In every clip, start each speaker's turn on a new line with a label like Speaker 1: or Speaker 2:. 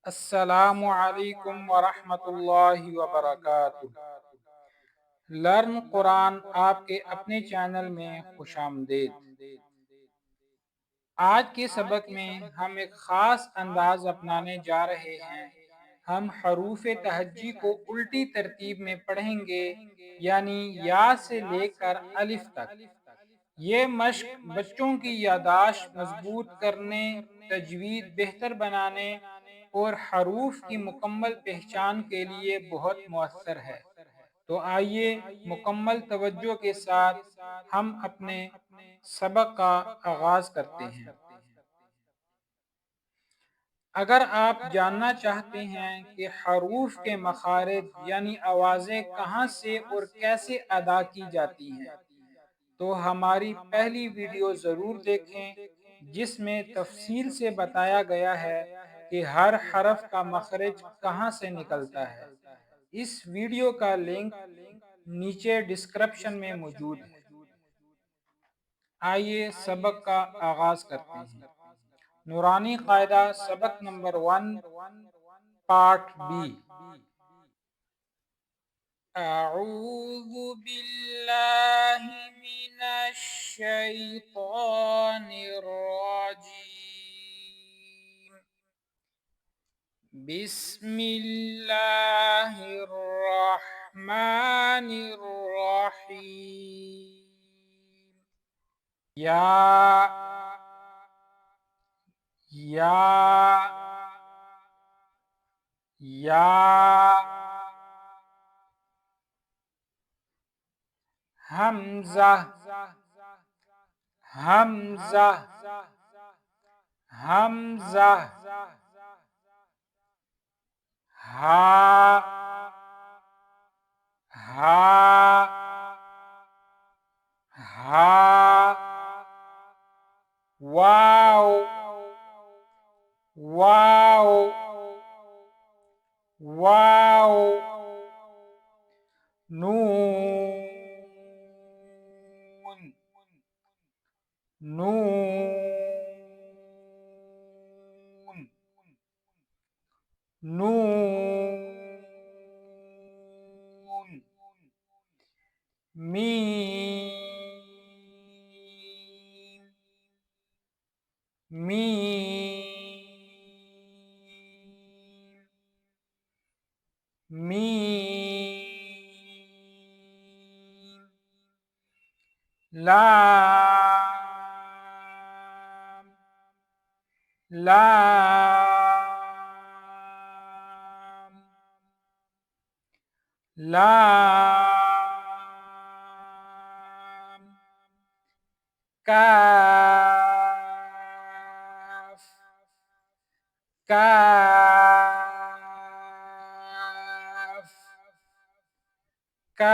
Speaker 1: अस्सलामु अलैकुम वरहमतुल्लाहि वबरकातुहू। लर्न कुरान आपके अपने चैनल में खुशामदीद। आज के सबक में हम एक ख़ास अंदाज अपनाने जा रहे हैं। हम हरूफ तहज्जी को उल्टी तरतीब में पढ़ेंगे, यानी या से लेकर अलिफ तक। ये मश्क बच्चों की यादाश्त मजबूत करने, तजवीद बेहतर बनाने और हरूफ की मुकम्मल पहचान के लिए बहुत मुअस्सर है। तो आइए मुकम्मल तवज्जो के साथ हम अपने सबक का आगाज करते हैं। अगर आप जानना चाहते हैं कि हरूफ के मखारिज यानी आवाज़ें कहाँ से और कैसे अदा की जाती हैं, तो हमारी पहली वीडियो ज़रूर देखें, जिसमें तफसील से बताया गया है कि हर हरफ का मखरज कहाँ से निकलता है। इस वीडियो का लिंक नीचे डिस्क्रिप्शन में मौजूद है। आइए सबक का आगाज करते हैं। नूरानी कायदा सबक नंबर 1, पार्ट बी। अऊज़ु बिल्लाहि मिनश शैतानिर रजीम। बिस्मिल्लाहिर रहमानिर रहीम। या या या हमजा हमजा हमजा हा हा हा वाव वाव वाव नून नून नून मीम मीम मीम लाम लाम लाम काफ काफ काफ क़ाफ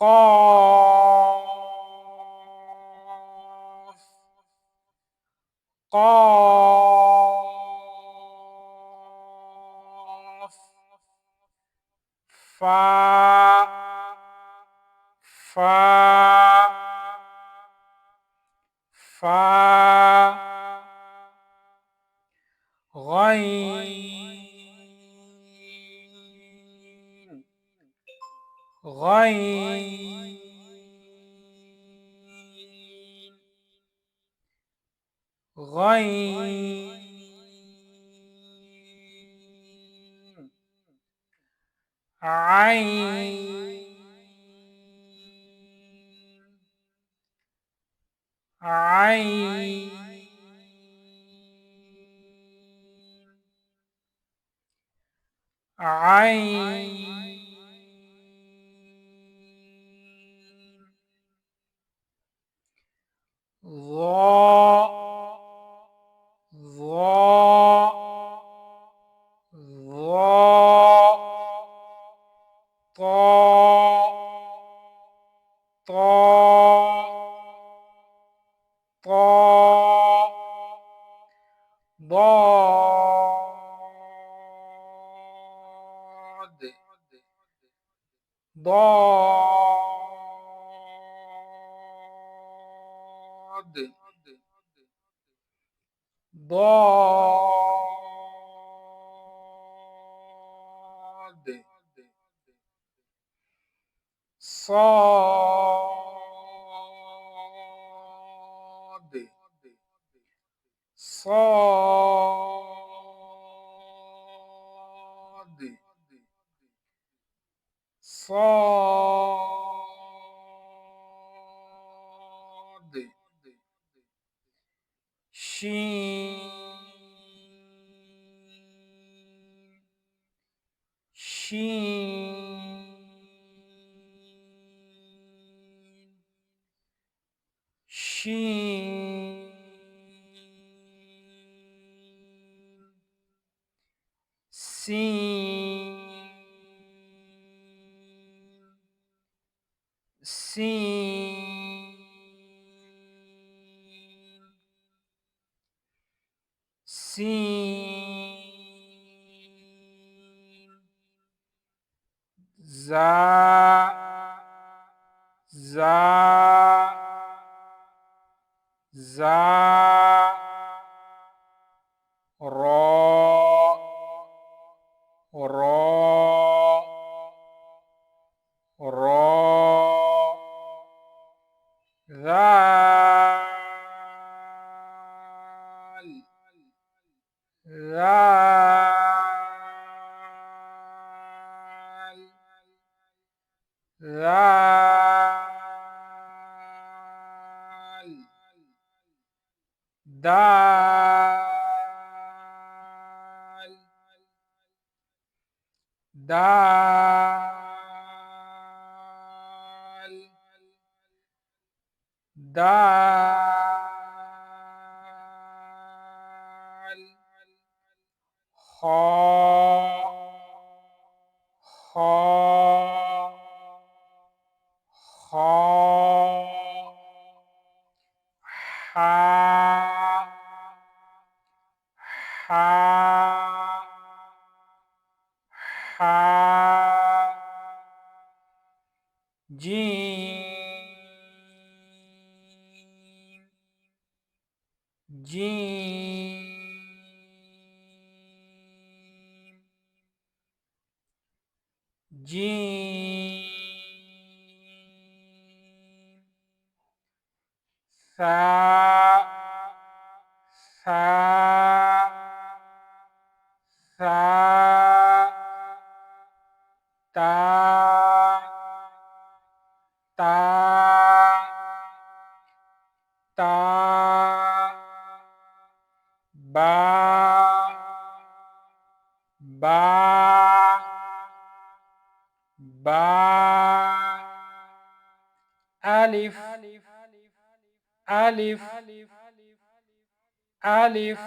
Speaker 1: क़ाफ क़ाफ फा फा फा गईन गईन गईन आइन आइन आइन ज़ा ज़ा ज़ा ता ता ता ضاد ضاد ضاد صاد صاد صاد شين شين شين سين سين سين زا زا زا را را را ذال ذال ذال دال دال دال خاء خاء خاء حاء حاء حاء جيم جيم جيم ثاء ثاء ثاء تاء تاء تاء باء باء باء ألف ألف ألف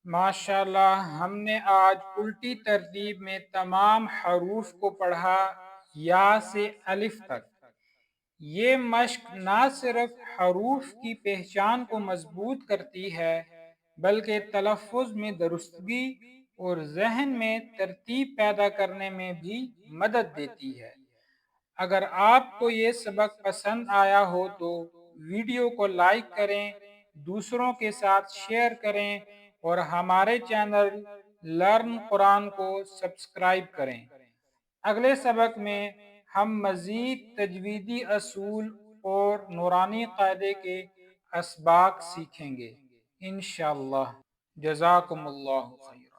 Speaker 1: माशाल्लाह, हमने आज उल्टी तरतीब में तमाम हरूफ को पढ़ा या से अलिफ तक। ये मश्क ना सिर्फ हरूफ की पहचान को मजबूत करती है बल्कि तलफ़्फ़ुज़ में दुरुस्तगी और जहन में तरतीब पैदा करने में भी मदद देती है। अगर आपको ये सबक पसंद आया हो तो वीडियो को लाइक करें, दूसरों के साथ शेयर करें और हमारे चैनल लर्न कुरान को सब्सक्राइब करें। अगले सबक में हम मज़ीद तजवीदी असूल और नूरानी क़ायदे के असबाक सीखेंगे इंशाअल्लाह। जज़ाकुमुल्लाहु खैर।